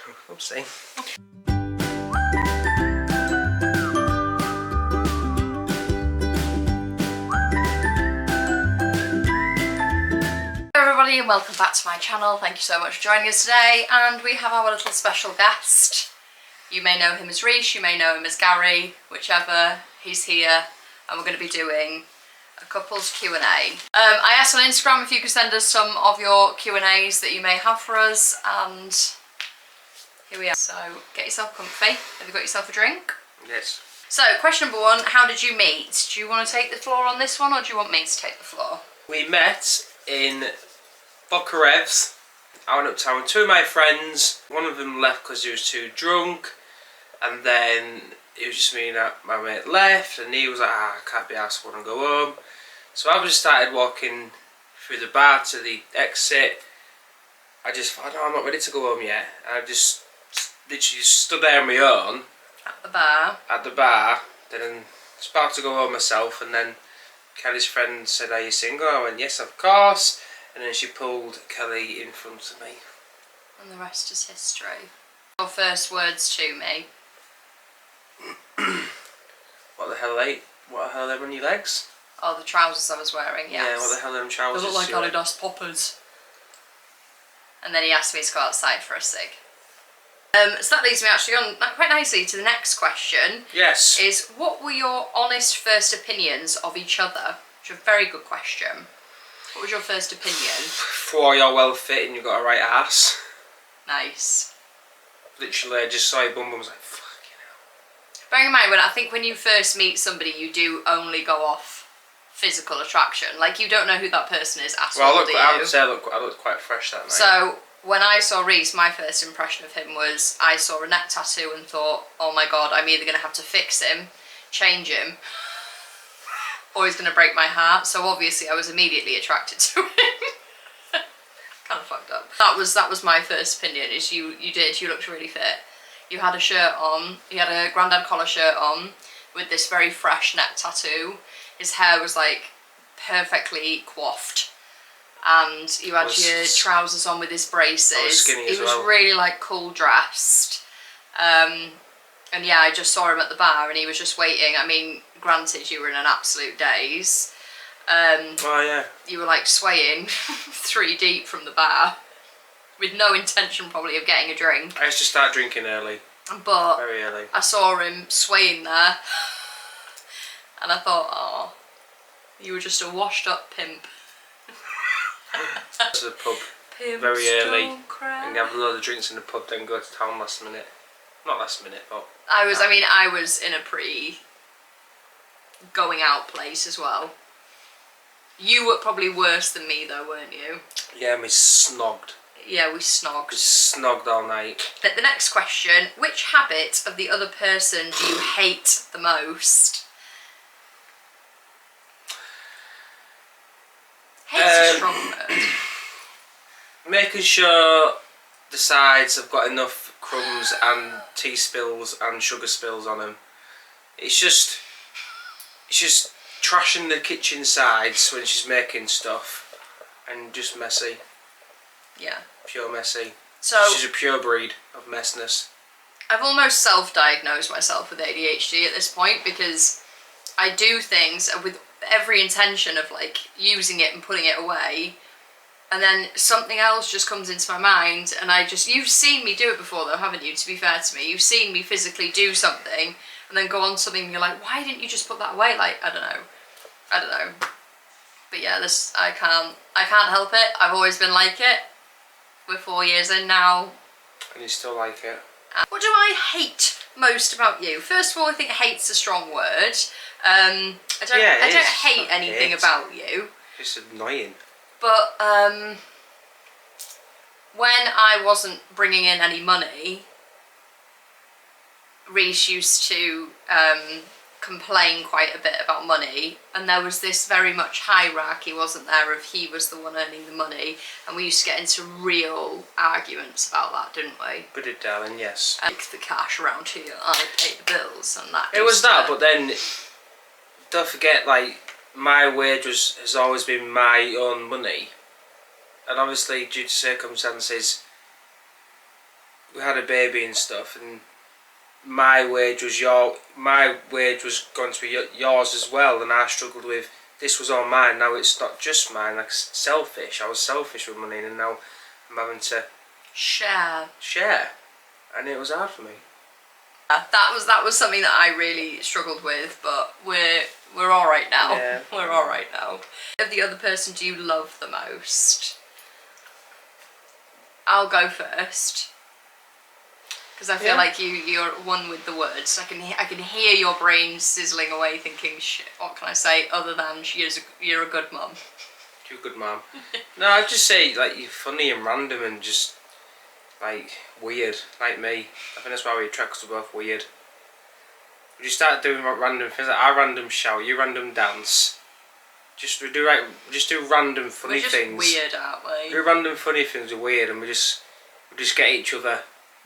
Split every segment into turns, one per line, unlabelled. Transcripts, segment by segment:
Oopsie.
Everybody, and welcome back to my channel. Thank you so much for joining us today, and we have our little special guest. You may know him as Reece, you may know him as Gary, whichever. He's here, and we're going to be doing a couples Q&A. I asked on Instagram if you could send us some of your Q&As that you may have for us, and here we are. So get yourself comfy. Have you got yourself a drink?
Yes.
So question number one, how did you meet? Do you want to take the floor on this one, or do you want me to take the floor?
We met in Bokarev's. I went up town with two of my friends. One of them left because he was too drunk, and then it was just me and my mate left, and he was like, I can't be arsed, I want to go home. So I just started walking through the bar to the exit. I just thought, no, I'm not ready to go home yet. And I just literally stood there on my own.
At the bar?
At the bar. Then I was about to go home myself, and then Kelly's friend said, are you single? I went, yes, of course. And then she pulled Kelly in front of me.
And the rest is history. Your first words to me.
What the hell are they? What the hell are they on your legs?
Oh, the trousers I was wearing, yes.
Yeah, what the hell are them trousers?
They look like Adidas poppers. And then he asked me to go outside for a cig. So that leads me actually on quite nicely to the next question.
Yes.
Is what were your honest first opinions of each other? Which is a very good question. What was your first opinion?
Before you're well fit and you've got a right ass.
Nice.
Literally, I just saw your bum and was like, fucking hell.
Bearing in mind, when you first meet somebody, you do only go off physical attraction. Like, you don't know who that person is at all, do you?
I would say I looked quite fresh that night.
So, when I saw Reece, my first impression of him was I saw a neck tattoo and thought, oh my god, I'm either going to have to fix him, change him, or he's going to break my heart. So obviously I was immediately attracted to him. Kind of fucked up. That was my first opinion, is you looked really fit. You had a shirt on, you had a Grandad collar shirt on with this very fresh neck tattoo. His hair was like perfectly coiffed. And you had your trousers on with his braces.
I was skinny as well.
He was really like cool dressed. And yeah, I just saw him at the bar and he was just waiting. I mean, granted, you were in an absolute daze.
Oh yeah.
You were like swaying 3 deep from the bar with no intention probably of getting a drink.
I used to start drinking early.
But
very early.
I saw him swaying there and I thought, oh, you were just a washed up pimp.
To the pub
Pimps
very early
don't cry.
and have a load of drinks in the pub, then go to town last minute. Not last minute, but
I was in a pretty going out place as well. You were probably worse than me though, weren't you?
yeah, we snogged.
Yeah, we snogged.
We snogged all night.
But the next question, which habit of the other person do you hate the most? Hate's a strong word.
Making sure the sides have got enough crumbs and tea spills and sugar spills on them. It's just trashing the kitchen sides when she's making stuff, and just messy.
Yeah.
Pure messy.
So
she's a pure breed of messness.
I've almost self-diagnosed myself with ADHD at this point, because I do things with every intention of like using it and putting it away, and then something else just comes into my mind and you've seen me do it before though, haven't you, to be fair to me? You've seen me physically do something and then go on to something and you're like, why didn't you just put that away? Like, I don't know. But yeah, I can't help it. I've always been like it. We're 4 years in now.
And you still like it.
What do I hate most about you? First of all, I think hate's a strong word. I don't hate anything about you.
It's annoying.
But when I wasn't bringing in any money, Reece used to complain quite a bit about money, and there was this very much hierarchy, wasn't there, of he was the one earning the money, and we used to get into real arguments about that, didn't we?
We did, darling, yes.
Like the cash around here, I pay the bills, and that.
It was that, but then don't forget, like, my wage has always been my own money, and obviously due to circumstances we had a baby and stuff, and my wage was going to be yours as well, and I struggled with this was all mine. Now it's not just mine. Like selfish. I was selfish with money, and now I'm having to share, and it was hard for me.
That was something that I really struggled with, but we're all right now.
Yeah.
We're all right now. Of the other person, do you love the most? I'll go first. Because I feel like you're one with the words. I can hear your brain sizzling away, thinking, shit, what can I say other than you're a good mum.
You're a good mum. No, I'd just say like you're funny and random and just like weird, like me. I think that's why we attract, because we're both weird. We just start doing random things. Like I random shout, you random dance. We do random funny things.
We're just weird, aren't we?
Do random funny things are weird, and we just get each other.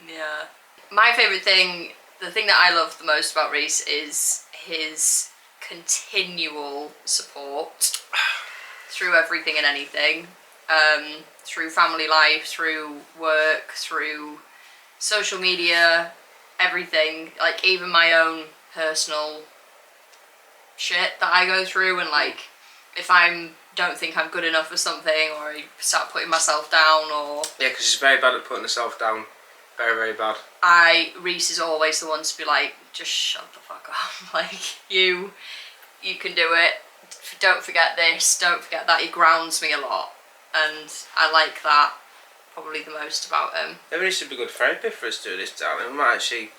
Yeah. My favourite thing, the thing that I love the most about Reese is his continual support through everything and anything. Through family life, through work, through social media, everything. Like even my own personal shit that I go through, and like if don't think I'm good enough for something, or I start putting myself down, or...
Yeah, because she's very bad at putting herself down. Very, very bad.
Reese is always the one to be like, just shut the fuck up. Like, you can do it. Don't forget this, don't forget that. He grounds me a lot. And I like that probably the most about him.
Maybe this should be good therapy for us to do this, darling. We might actually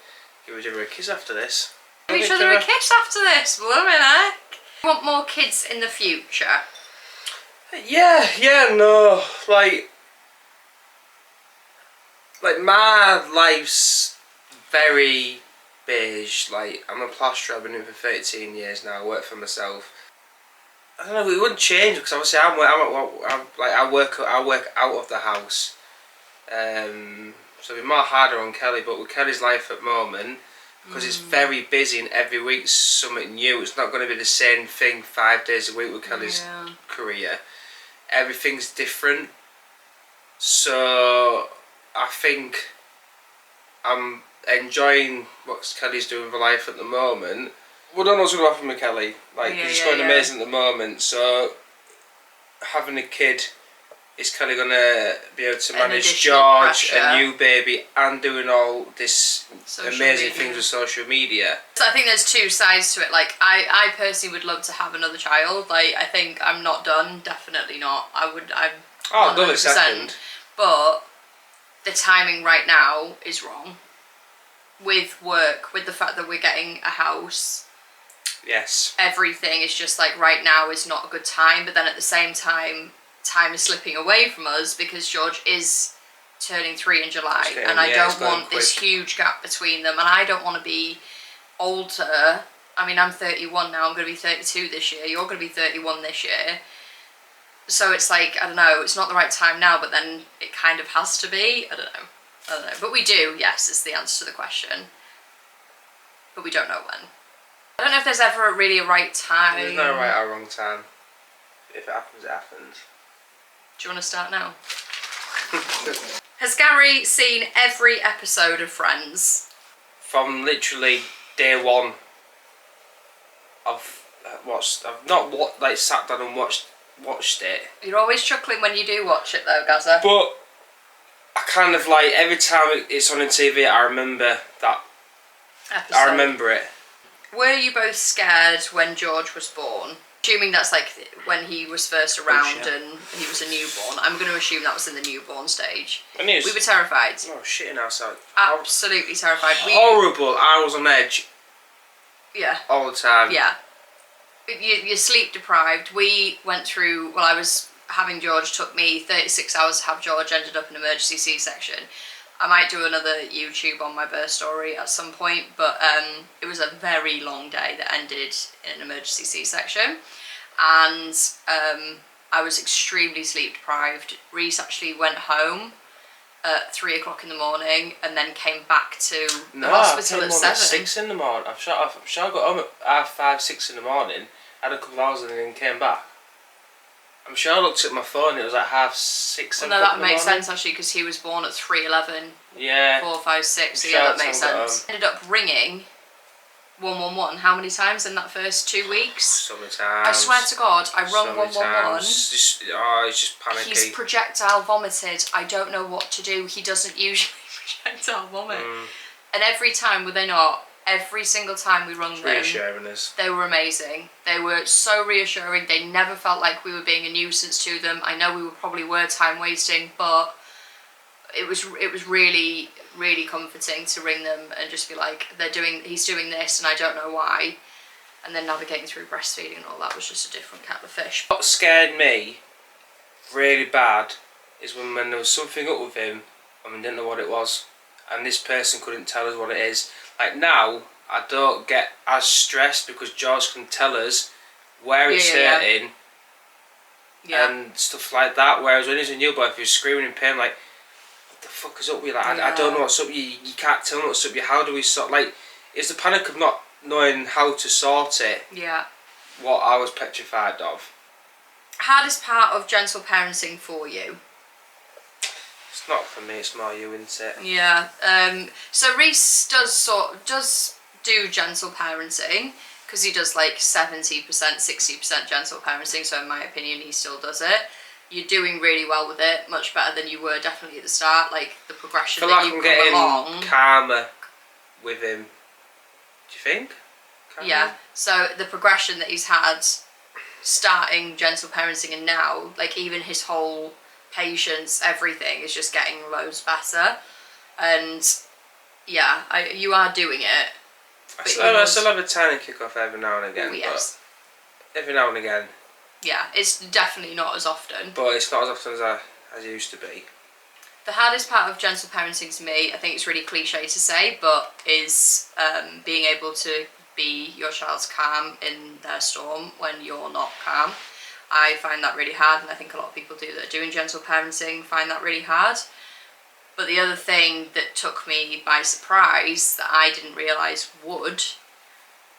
give each other a kiss after this.
Give each other a kiss after this, blooming heck. Want more kids in the future?
Yeah, no. Like my life's very beige. Like I'm a plasterer. I've been in for 13 years now. I work for myself. I don't know. It wouldn't change because obviously I work out of the house. So it'd be more harder on Kelly. But with Kelly's life at the moment, because it's very busy and every week's something new. It's not going to be the same thing 5 days a week with Kelly's career. Everything's different. So I think I'm enjoying what Kelly's doing with her life at the moment. We don't know what's going to happen with Kelly. Like, it's going amazing at the moment. So having a kid, is Kelly going to be able to manage George, a new baby, and doing all this amazing things with social media?
So I think there's two sides to it. Like, I personally would love to have another child. Like, I think I'm not done. Definitely not. I'm 100%.
Second.
But the timing right now is wrong. With work, with the fact that we're getting a house.
Yes.
Everything is just like right now is not a good time. But then at the same time is slipping away from us because George is turning 3 in July, and I don't want this huge gap between them, and I don't want to be older. I mean, I'm 31 now, I'm going to be 32 this year, you're going to be 31 this year, so it's like, I don't know, it's not the right time now, but then it kind of has to be. I don't know, but we do, yes, is the answer to the question, but we don't know when. I don't know if there's ever really a right time.
There's no right or wrong time. If it happens, it happens.
Do you want to start now? Has Gary seen every episode of Friends?
From literally day one, I've not sat down and watched it.
You're always chuckling when you do watch it though, Gaza.
But I kind of like every time it's on TV, I remember that episode. I remember it.
Were you both scared when George was born? Assuming that's like when he was first around and he was a newborn. I'm going to assume that was in the newborn stage. We were terrified.
Oh, shitting outside.
Absolutely terrified.
Horrible. I was on edge.
Yeah.
All the time.
Yeah. You're sleep deprived. We went through, I was having George, took me 36 hours to have George, ended up in emergency C-section. I might do another YouTube on my birth story at some point, but it was a very long day that ended in an emergency C-section, and I was extremely sleep deprived. Reese actually went home at 3 o'clock in the morning and then came back to the hospital at 7.
At 6 in the morning. I'm sure I got home at 5, 6 in the morning, had a couple of hours and then came back. I'm sure I looked at my phone. It was like 6:30.
Well, no, that makes sense actually because he was born at 3:11.
Yeah.
4, 5, 6. So
I'm
yeah,
sure
that makes sense. Ended up ringing 111. How many times in that first 2 weeks?
So many times.
I swear to God, I rung
So many
111.
times. He's just panicky.
He's projectile vomited. I don't know what to do. He doesn't usually projectile vomit. And every time, were they not? Every single time we rung them,
Reassuring us.
they were amazing. They were so reassuring. They never felt like we were being a nuisance to them. I know we probably were time wasting, but it was really, really comforting to ring them and just be like, he's doing this and I don't know why. And then navigating through breastfeeding and all that was just a different kettle of fish.
What scared me really bad is when there was something up with him and we didn't know what it was, and this person couldn't tell us what it is. Like now, I don't get as stressed because George can tell us where it's hurting and stuff like that. Whereas when he's a newborn, if he was screaming in pain, like, what the fuck is up with you? Like, I don't know what's up with you. You can't tell me what's up with you. How do we sort? Like, it's the panic of not knowing how to sort it.
Yeah.
What I was petrified of.
Hardest part of gentle parenting for you?
It's not for me. It's more you, isn't it?
Yeah. So Reese does do gentle parenting because he does like 70%, 60% gentle parenting. So in my opinion, he still does it. You're doing really well with it, much better than you were definitely at the start. Like the progression that you come along.
Calmer with him. Do you think?
Yeah. So the progression that he's had, starting gentle parenting and now, like even his whole patience, everything is just getting loads better. And yeah, you are doing it.
I still have a tiny kick off every now and again.
Oh, yes.
But every now and again.
Yeah, it's definitely not as often.
But it's not as often as it used to be.
The hardest part of gentle parenting to me, I think it's really cliche to say, but is being able to be your child's calm in their storm when you're not calm. I find that really hard, and I think a lot of people that are doing gentle parenting find that really hard. But the other thing that took me by surprise that I didn't realise would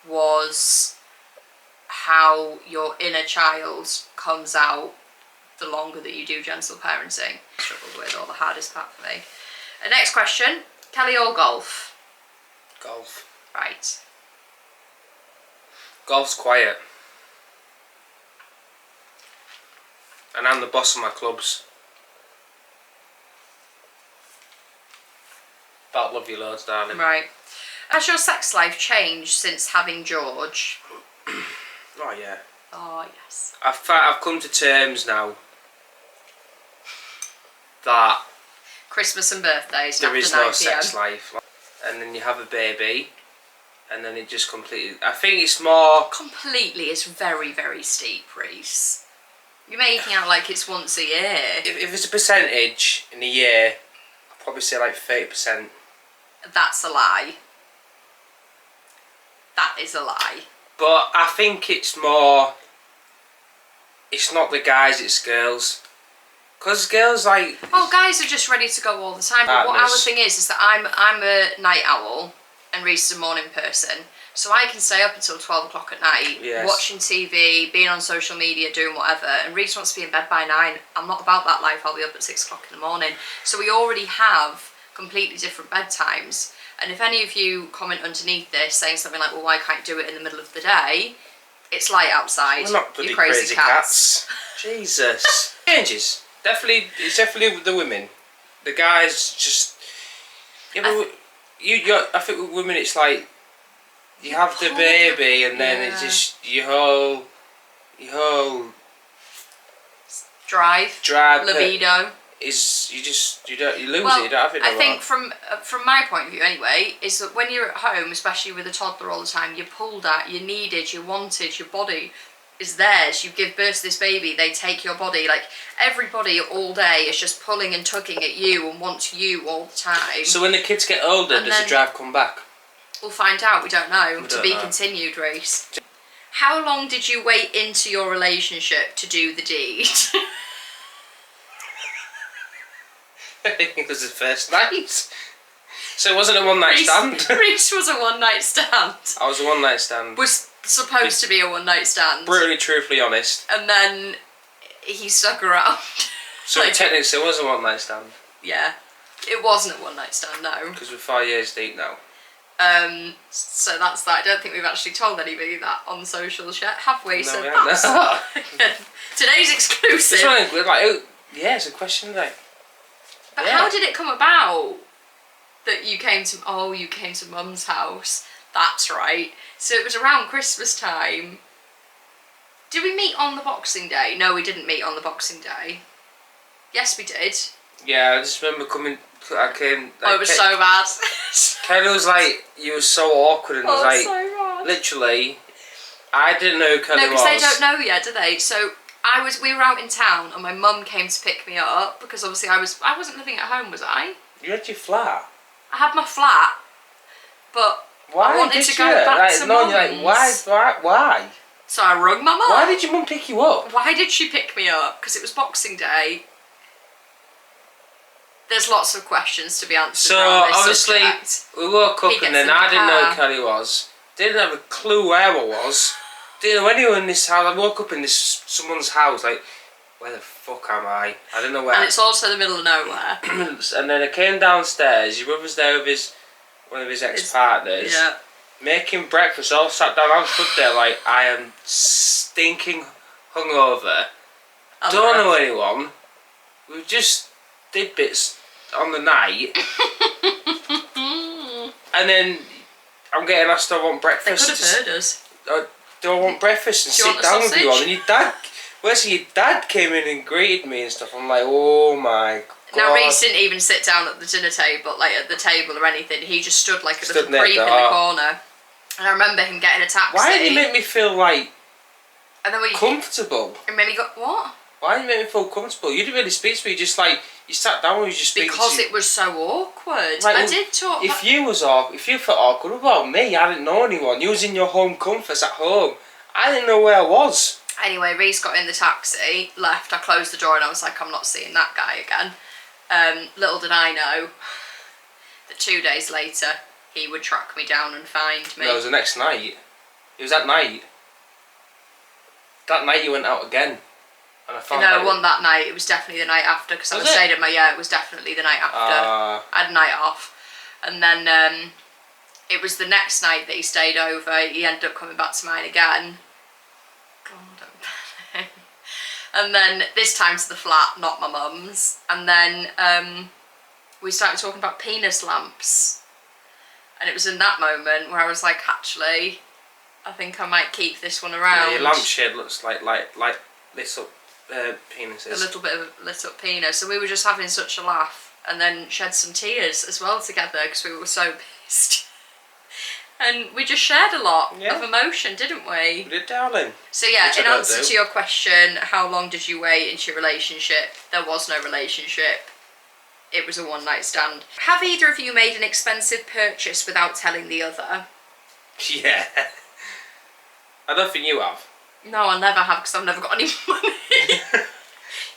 was how your inner child comes out the longer that you do gentle parenting. Struggled with, or the hardest part for me. Next question, Kelly or golf?
Golf.
Right.
Golf's quiet. And I'm the boss of my clubs. But love you loads, darling.
Right. Has your sex life changed since having George?
Oh yeah.
Oh yes.
I've come to terms now that
Christmas and birthdays.
there is no
9 PM.
sex life, and then you have a baby, and then it just completely. I think it's more.
Completely is very, very steep, Reese. You're making out like it's once a year.
If it's a percentage in a year, I'd probably say like 30%.
That's a lie. That is a lie.
But I think it's more. It's not the guys, it's girls. Because girls like.
Oh, guys are just ready to go all the time. But what our
Madness.
thing is that I'm a night owl and Reese is a morning person. So I can stay up until 12 o'clock at night,
Yes.
watching TV, being on social media, doing whatever. And Reese wants to be in bed by 9. I'm not about that life. I'll be up at 6 o'clock in the morning. So we already have completely different bedtimes. And if any of you comment underneath this saying something like, well, why can't you do it in the middle of the day? It's light outside.
We're not bloody
you crazy cats.
Jesus. Changes. Definitely, it's definitely the women. The guys just. Yeah, but I think with women it's like you have the baby and then it's just your whole
drive libido
is you lose it. You don't have it.
I think from my point of view anyway is that when you're at home, especially with a toddler all the time, you're pulled at, you're needed, you're wanted, your body is theirs. You give birth to this baby, they take your body. Like everybody all day is just pulling and tugging at you and wants you all the time.
So when the kids get older, does the drive come back?
We'll find out. We don't know. To be
know.
continued, Reese. How long did you wait into your relationship to do the deed?
I think it was the first night. So it wasn't a one night stand.
Reese was a one night stand.
I was a one night stand.
Was supposed to be a one night stand.
Brutally, truthfully honest.
And then he stuck around.
So technically it was a one night stand.
Yeah. It wasn't a one night stand, no.
Because we're 5 years deep now.
So that's that. I don't think we've actually told anybody that on socials yet, have we?
No,
So
we haven't.
that's today's exclusive.
It's like, yeah, it's a question like.
But
yeah.
how did it come about that you came to Mum's house? That's right. So it was around Christmas time. Did we meet on the Boxing Day? No, we didn't meet on the Boxing Day. Yes, we did.
Yeah, I just remember coming. I came.
It was so bad.
Kelly was like, you were so awkward, and was like,
so bad.
literally, I didn't know who Kelly was.
No, because they don't know yet, do they? So we were out in town, and my mum came to pick me up because obviously I wasn't living at home, was I?
You had your flat.
I had my flat, but
Why
I wanted
did
to
you?
go back to
no,
Mum's.
you're like, why?
So I rung my mum.
Why did your mum pick you up?
Why did she pick me up? Because it was Boxing Day. There's lots of questions to be answered.
So
around this
obviously
subject.
we woke up
He
and
gets
then
in the
I didn't know
car.
who Kelly was. Didn't have a clue where I was. Didn't know anyone in this house. I woke up in someone's house like, where the fuck am I? I don't know where.
And it's also the middle of nowhere.
And then I came downstairs. Your brother's there with one of his ex-partners.
Yeah.
Making breakfast. All sat down. I stood there like I am stinking hungover. Don't know anyone. We just did bits on the night. And then I'm getting asked, do I want
They
breakfast?
could have heard us.
Do I want breakfast and
Do you
sit
want a
down with you all?
sausage?
And your dad, your dad came in and greeted me and stuff. I'm like, oh my god.
Now Reece didn't even sit down at the dinner table, like at the table or anything. He just stood like a
Stood
little
near
creep
the
in the
door.
corner. And I remember him getting a taxi.
Why did you make me feel like
And then
comfortable?
And then he got what?
Why did you make me feel comfortable? You didn't really speak to me. Just like you sat down and you just speaking
Because
to
it was so awkward.
Like,
I did talk.
If you felt awkward about me, I didn't know anyone. You was in your home comforts at home. I didn't know where I was.
Anyway, Reece got in the taxi, left. I closed the door and I was like, I'm not seeing that guy again. Little did I know that 2 days later he would track me down and find me.
No, it was the next night. It was that night. That night you went out again. And I found
No, it wasn't that night. It was definitely the night after because I was staying at my it was definitely the night after. I had a night off, and then it was the next night that he stayed over. He ended up coming back to mine again. God, and then this time to the flat, not my mum's. And then we started talking about penis lamps, and it was in that moment where I was like, actually, I think I might keep this one around.
Yeah, your lampshade looks like lit up penises.
A little bit of a lit up penis. So we were just having such a laugh, and then shed some tears as well together because we were so pissed. And we just shared a lot of emotion, didn't we?
We did, darling.
So yeah,
Which
in
I don't
answer
do.
to your question, how long did you wait into your relationship? There was no relationship. It was a one night stand. Have either of you made an expensive purchase without telling the other?
Yeah. I don't think you have.
No, I never have because I've never got any money.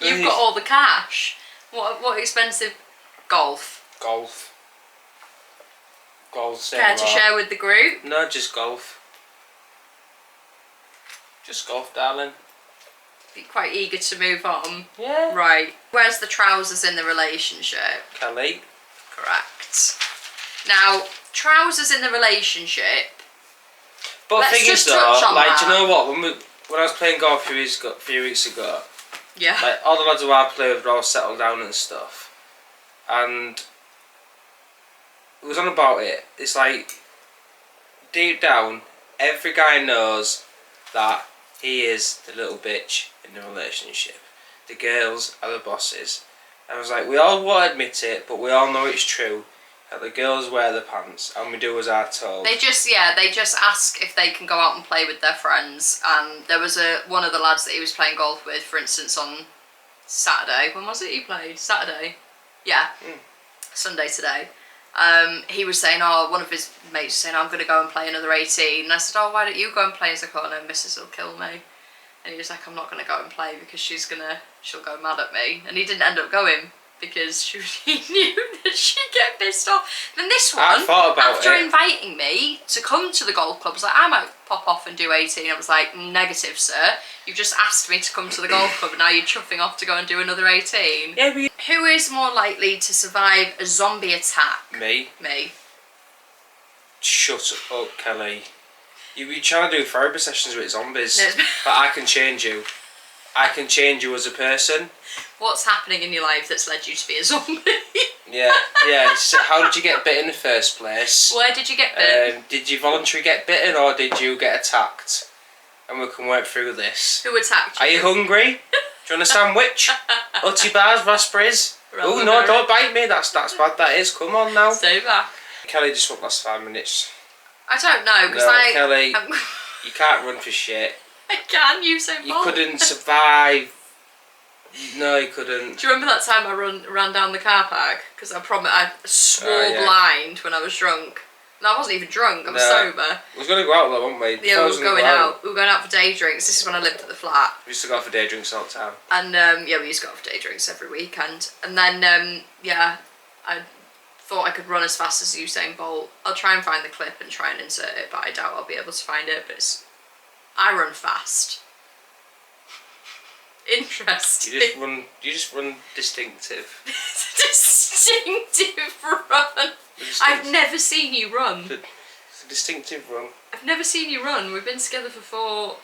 You've got all the cash. What expensive? Golf.
Golf. Golf.
Care to share with the group?
No, just golf. Just golf, darling.
Be quite eager to move on.
Yeah.
Right. Where's the trousers in the relationship?
Kelly.
Correct. Now, trousers in the relationship.
But
Let's
the thing is
just touch
though,
on
like,
that.
do you know what? When I was playing golf a few weeks ago,
Yeah.
like all the lads who I play with were all settled down and stuff, and it was on about it. It's like deep down, every guy knows that he is the little bitch in the relationship. The girls are the bosses. I was like, we all won't admit it, but we all know it's true. That the girls wear the pants and we do as our told.
They just ask if they can go out and play with their friends. And there was one of the lads that he was playing golf with, for instance, on Saturday. When was it he played? Saturday. Yeah. Sunday today. He was saying, one of his mates was saying, I'm going to go and play another 18. And I said, why don't you go and play? He's like, oh no, Mrs. will kill me. And he was like, I'm not going to go and play because she'll go mad at me. And he didn't end up going. because she knew that she'd get pissed off. Then this one,
I thought about
after
it.
inviting me to come to the golf club, was like, I might pop off and do 18. I was like, negative, sir. You've just asked me to come to the golf club and now you're chuffing off to go and do another 18.
Yeah, but
Who is more likely to survive a zombie attack?
me.
Me.
Shut up, Kelly. You're trying to do therapy sessions with zombies.
No.
But I can change you. I can change you as a person.
What's happening in your life that's led you to be a zombie?
Yeah. So how did you get bit in the first place?
Where did you get bit?
Did you voluntarily get bitten or did you get attacked? And we can work through this.
Who attacked you?
Are you hungry? Do you want a sandwich? Utty bars, raspberries? Oh no,
Raspberry.
don't bite me. That's bad. That is. Come on now.
Stay back.
Kelly just won't last 5 minutes.
I don't know because
No, Kelly.
I'm-
You can't run for shit.
I can use so
You couldn't survive. No, you couldn't.
Do you remember that time I ran down the car park? Because I swore
yeah.
blind when I was drunk. No, I wasn't even drunk. I was
No.
sober.
We was going to go out though, weren't we?
Yeah, we were
Frozen
going
go
out. We were going out for day drinks. This is when I lived at the flat.
We used to go out for day drinks all the time.
And yeah, we used to go out for day drinks every weekend. And then yeah, I thought I could run as fast as Usain Bolt. I'll try and find the clip and try and insert it, but I doubt I'll be able to find it. But I run fast. Interesting.
You just run distinctive.
Distinctive run. I've never seen you run.
It's a distinctive run.
I've never seen you run. We've been together for four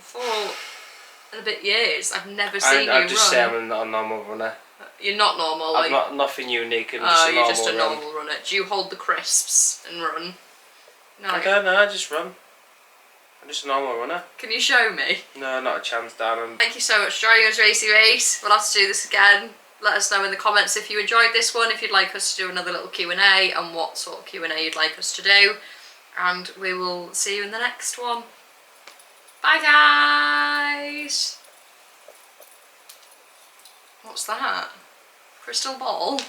and a bit years. I've never seen you
I'd just say
run.
I'm not a normal runner.
You're not normal.
I'm not nothing unique. I'm just a
you're
normal
just a
run.
normal runner. Do you hold the crisps and run? No.
I don't know. I just run. I'm just a normal runner.
Can you show me?
No, not a chance, Dan.
Thank you so much for joining us, Racy Race. We'll have to do this again. Let us know in the comments if you enjoyed this one, if you'd like us to do another little Q&A, and what sort of Q&A you'd like us to do. And we will see you in the next one. Bye, guys! What's that? Crystal ball?